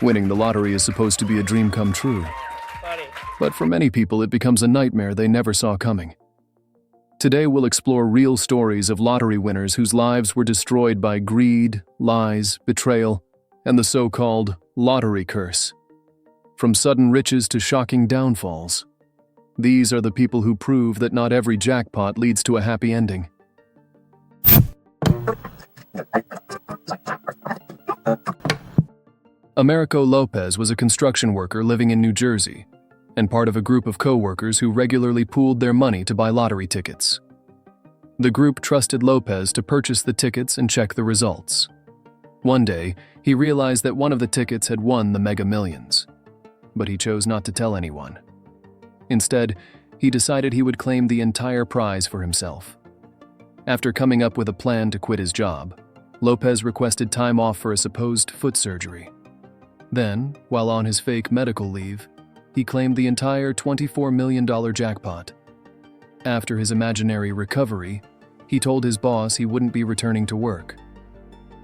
Winning the lottery is supposed to be a dream come true. But for many people, it becomes a nightmare they never saw coming. Today, we'll explore real stories of lottery winners whose lives were destroyed by greed, lies, betrayal, and the so-called lottery curse. From sudden riches to shocking downfalls, these are the people who prove that not every jackpot leads to a happy ending. Americo Lopez was a construction worker living in New Jersey and part of a group of co-workers who regularly pooled their money to buy lottery tickets. The group trusted Lopez to purchase the tickets and check the results. One day, he realized that one of the tickets had won the Mega Millions, but he chose not to tell anyone. Instead, he decided he would claim the entire prize for himself. After coming up with a plan to quit his job, Lopez requested time off for a supposed foot surgery. Then, while on his fake medical leave, he claimed the entire $24 million jackpot. After his imaginary recovery, he told his boss he wouldn't be returning to work.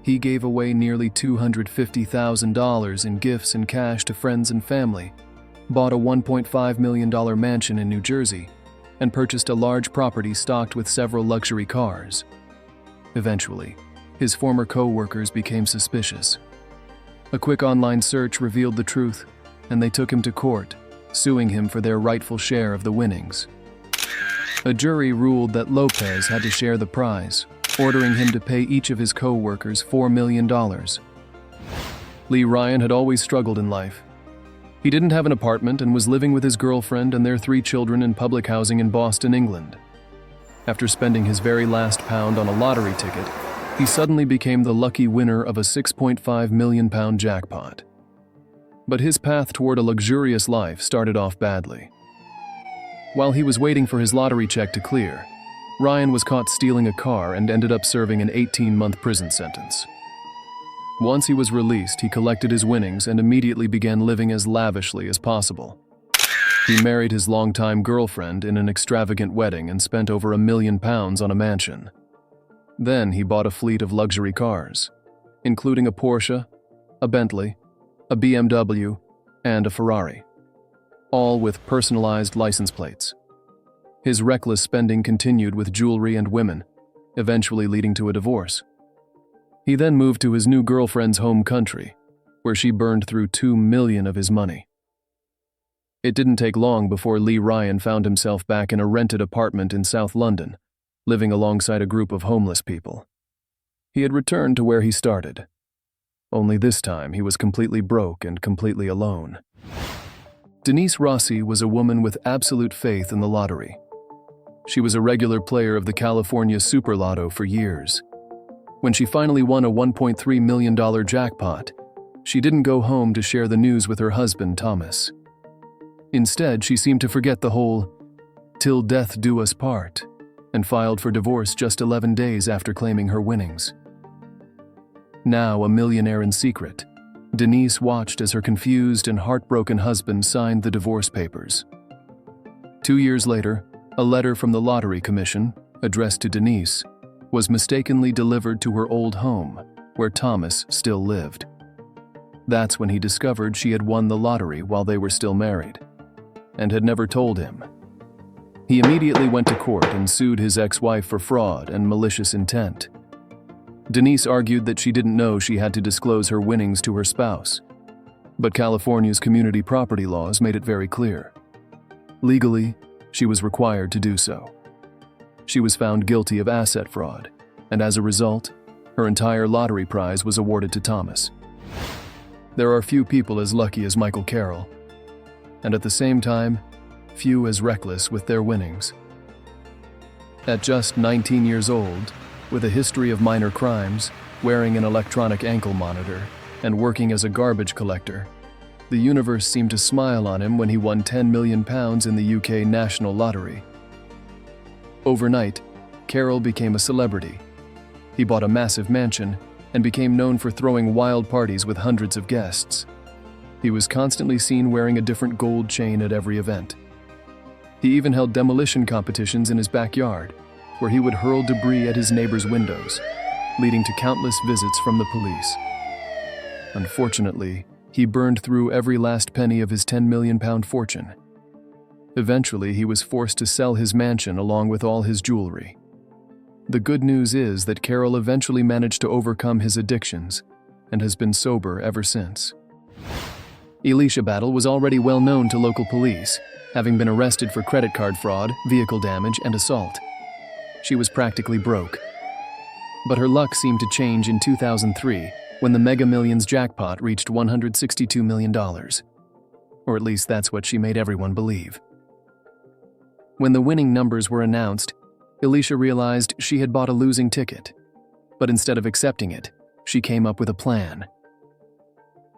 He gave away nearly $250,000 in gifts and cash to friends and family, bought a $1.5 million mansion in New Jersey, and purchased a large property stocked with several luxury cars. Eventually, his former co-workers became suspicious. A quick online search revealed the truth, and they took him to court, suing him for their rightful share of the winnings. A jury ruled that Lopez had to share the prize, ordering him to pay each of his co-workers $4 million. Lee Ryan had always struggled in life. He didn't have an apartment and was living with his girlfriend and their 3 children in public housing in Boston, England. After spending his very last pound on a lottery ticket, he suddenly became the lucky winner of a £6.5 million jackpot. But his path toward a luxurious life started off badly. While he was waiting for his lottery check to clear, Ryan was caught stealing a car and ended up serving an 18-month prison sentence. Once he was released, he collected his winnings and immediately began living as lavishly as possible. He married his longtime girlfriend in an extravagant wedding and spent over £1 million on a mansion. Then he bought a fleet of luxury cars, including a Porsche, a Bentley, a BMW, and a Ferrari, all with personalized license plates. His reckless spending continued with jewelry and women, eventually leading to a divorce. He then moved to his new girlfriend's home country, where she burned through $2 million of his money. It didn't take long before Lee Ryan found himself back in a rented apartment in South London, living alongside a group of homeless people. He had returned to where he started. Only this time he was completely broke and completely alone. Denise Rossi was a woman with absolute faith in the lottery. She was a regular player of the California Super Lotto for years. When she finally won a $1.3 million jackpot, she didn't go home to share the news with her husband, Thomas. Instead, she seemed to forget the whole "till death do us part" and filed for divorce just 11 days after claiming her winnings. Now a millionaire in secret, Denise watched as her confused and heartbroken husband signed the divorce papers. 2 years later, a letter from the Lottery Commission, addressed to Denise, was mistakenly delivered to her old home, where Thomas still lived. That's when he discovered she had won the lottery while they were still married, and had never told him. He immediately went to court and sued his ex-wife for fraud and malicious intent. Denise argued that she didn't know she had to disclose her winnings to her spouse, but California's community property laws made it very clear. Legally, she was required to do so. She was found guilty of asset fraud, and as a result, her entire lottery prize was awarded to Thomas. There are few people as lucky as Michael Carroll, and at the same time, few as reckless with their winnings. At just 19 years old, with a history of minor crimes, wearing an electronic ankle monitor, and working as a garbage collector, the universe seemed to smile on him when he won £10 million in the UK National Lottery. Overnight, Carroll became a celebrity. He bought a massive mansion and became known for throwing wild parties with hundreds of guests. He was constantly seen wearing a different gold chain at every event. He even held demolition competitions in his backyard, where he would hurl debris at his neighbors' windows, leading to countless visits from the police. Unfortunately, He burned through every last penny of his £10 million fortune. Eventually, he was forced to sell his mansion along with all his jewelry. The good news is that Carroll eventually managed to overcome his addictions and has been sober ever since. Elisha Battle was already well known to local police, having been arrested for credit card fraud, vehicle damage, and assault. She was practically broke. But her luck seemed to change in 2003 when the Mega Millions jackpot reached $162 million. Or at least that's what she made everyone believe. When the winning numbers were announced, Elisha realized she had bought a losing ticket. But instead of accepting it, she came up with a plan.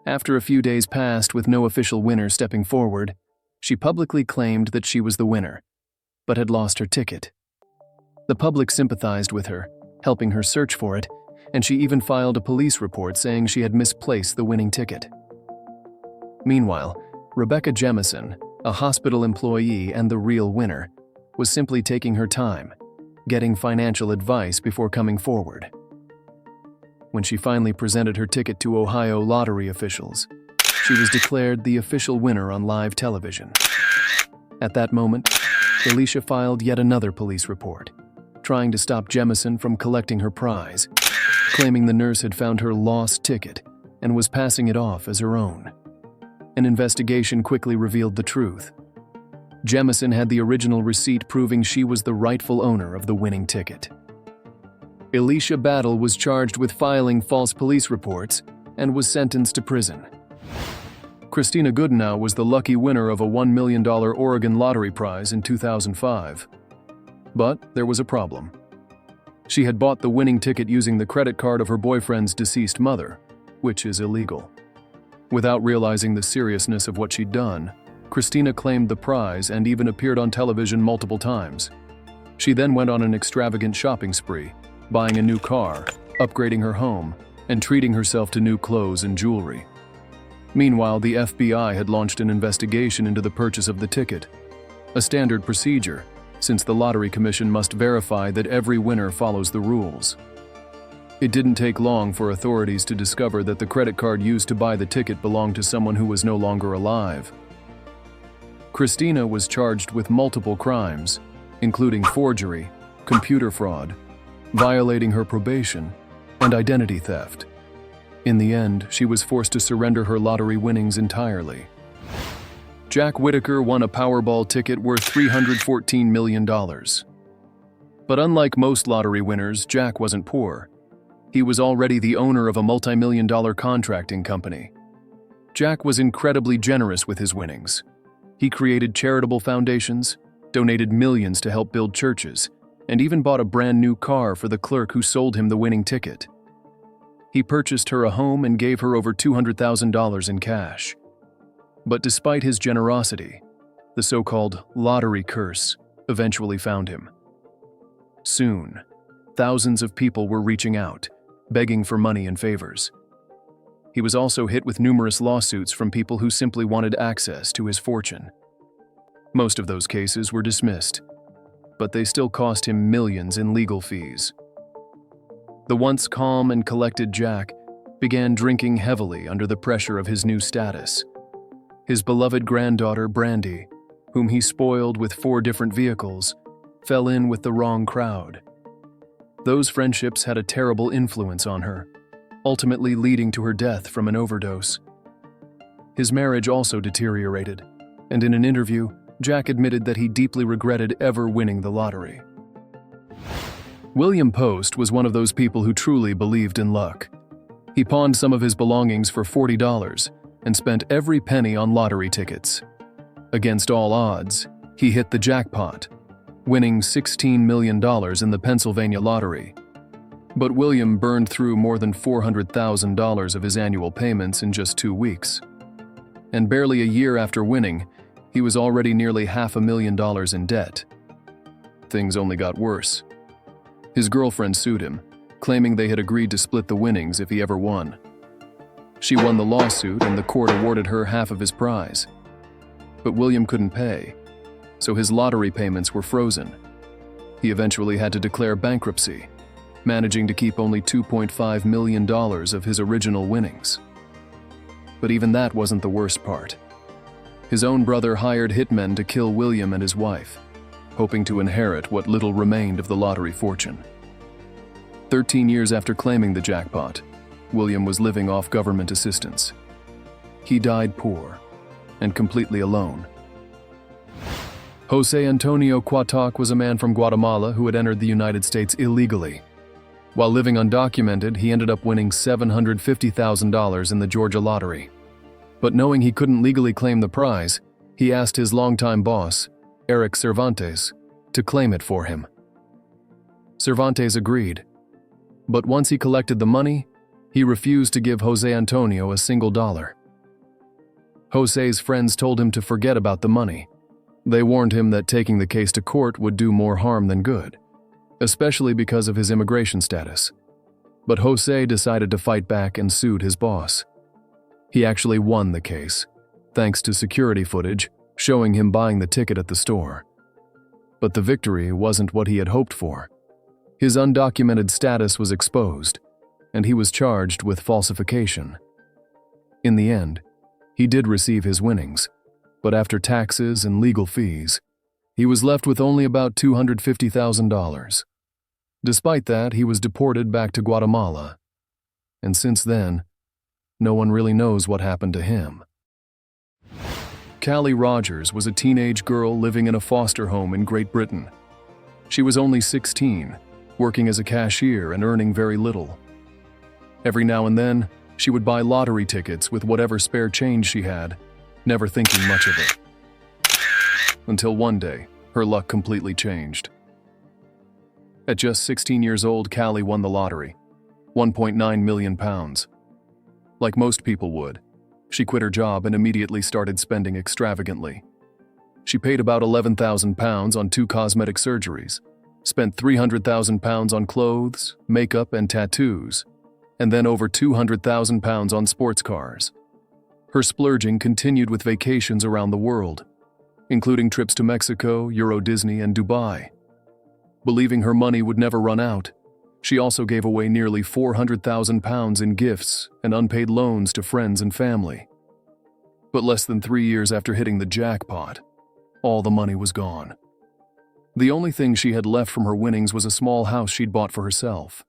After a few days passed with no official winner stepping forward, she publicly claimed that she was the winner, but had lost her ticket. The public sympathized with her, helping her search for it, and she even filed a police report saying she had misplaced the winning ticket. Meanwhile, Rebecca Jemison, a hospital employee and the real winner, was simply taking her time, getting financial advice before coming forward. When she finally presented her ticket to Ohio lottery officials, she was declared the official winner on live television. At that moment, Elisha filed yet another police report, trying to stop Jemison from collecting her prize, claiming the nurse had found her lost ticket and was passing it off as her own. An investigation quickly revealed the truth. Jemison had the original receipt proving she was the rightful owner of the winning ticket. Elisha Battle was charged with filing false police reports and was sentenced to prison. Christina Goodenow was the lucky winner of a $1 million Oregon lottery prize in 2005. But there was a problem. She had bought the winning ticket using the credit card of her boyfriend's deceased mother, which is illegal. Without realizing the seriousness of what she'd done, Christina claimed the prize and even appeared on television multiple times. She then went on an extravagant shopping spree, buying a new car, upgrading her home, and treating herself to new clothes and jewelry. Meanwhile, the FBI had launched an investigation into the purchase of the ticket, a standard procedure, since the Lottery Commission must verify that every winner follows the rules. It didn't take long for authorities to discover that the credit card used to buy the ticket belonged to someone who was no longer alive. Christina was charged with multiple crimes, including forgery, computer fraud, violating her probation, and identity theft. In the end, she was forced to surrender her lottery winnings entirely. Jack Whitaker won a Powerball ticket worth $314 million. But unlike most lottery winners, Jack wasn't poor. He was already the owner of a multi-million-dollar contracting company. Jack was incredibly generous with his winnings. He created charitable foundations, donated millions to help build churches, and even bought a brand new car for the clerk who sold him the winning ticket. He purchased her a home and gave her over $200,000 in cash. But despite his generosity, the so-called lottery curse eventually found him. Soon, thousands of people were reaching out, begging for money and favors. He was also hit with numerous lawsuits from people who simply wanted access to his fortune. Most of those cases were dismissed, but they still cost him millions in legal fees. The once calm and collected Jack began drinking heavily under the pressure of his new status. His beloved granddaughter, Brandy, whom he spoiled with 4 different vehicles, fell in with the wrong crowd. Those friendships had a terrible influence on her, ultimately leading to her death from an overdose. His marriage also deteriorated, and in an interview, Jack admitted that he deeply regretted ever winning the lottery. William Post was one of those people who truly believed in luck. He pawned some of his belongings for $40 and spent every penny on lottery tickets. Against all odds, he hit the jackpot, winning $16 million in the Pennsylvania lottery. But William burned through more than $400,000 of his annual payments in just 2 weeks. And barely a year after winning, he was already nearly $500,000 in debt. Things only got worse. His girlfriend sued him, claiming they had agreed to split the winnings if he ever won. She won the lawsuit and the court awarded her half of his prize. But William couldn't pay, so his lottery payments were frozen. He eventually had to declare bankruptcy, managing to keep only $2.5 million of his original winnings. But even that wasn't the worst part. His own brother hired hitmen to kill William and his wife, hoping to inherit what little remained of the lottery fortune. 13 years after claiming the jackpot, William was living off government assistance. He died poor and completely alone. Jose Antonio Cuatac was a man from Guatemala who had entered the United States illegally. While living undocumented, he ended up winning $750,000 in the Georgia lottery. But knowing he couldn't legally claim the prize, he asked his longtime boss, Eric Cervantes, to claim it for him. Cervantes agreed, but once he collected the money, he refused to give Jose Antonio a single dollar. Jose's friends told him to forget about the money. They warned him that taking the case to court would do more harm than good, especially because of his immigration status. But Jose decided to fight back and sued his boss. He actually won the case, thanks to security footage showing him buying the ticket at the store. But the victory wasn't what he had hoped for. His undocumented status was exposed, and he was charged with falsification. In the end, he did receive his winnings, but after taxes and legal fees, he was left with only about $250,000. Despite that, he was deported back to Guatemala, and since then, no one really knows what happened to him. Callie Rogers was a teenage girl living in a foster home in Great Britain. She was only 16, working as a cashier and earning very little. Every now and then, she would buy lottery tickets with whatever spare change she had, never thinking much of it. Until one day, her luck completely changed. At just 16 years old, Callie won the lottery, £1.9 million. Like most people would, she quit her job and immediately started spending extravagantly. She paid about £11,000 on 2 cosmetic surgeries, spent £300,000 on clothes, makeup, and tattoos, and then over £200,000 on sports cars. Her splurging continued with vacations around the world, including trips to Mexico, Euro Disney, and Dubai. Believing her money would never run out, she also gave away nearly £400,000 in gifts and unpaid loans to friends and family. But less than 3 years after hitting the jackpot, all the money was gone. The only thing she had left from her winnings was a small house she'd bought for herself.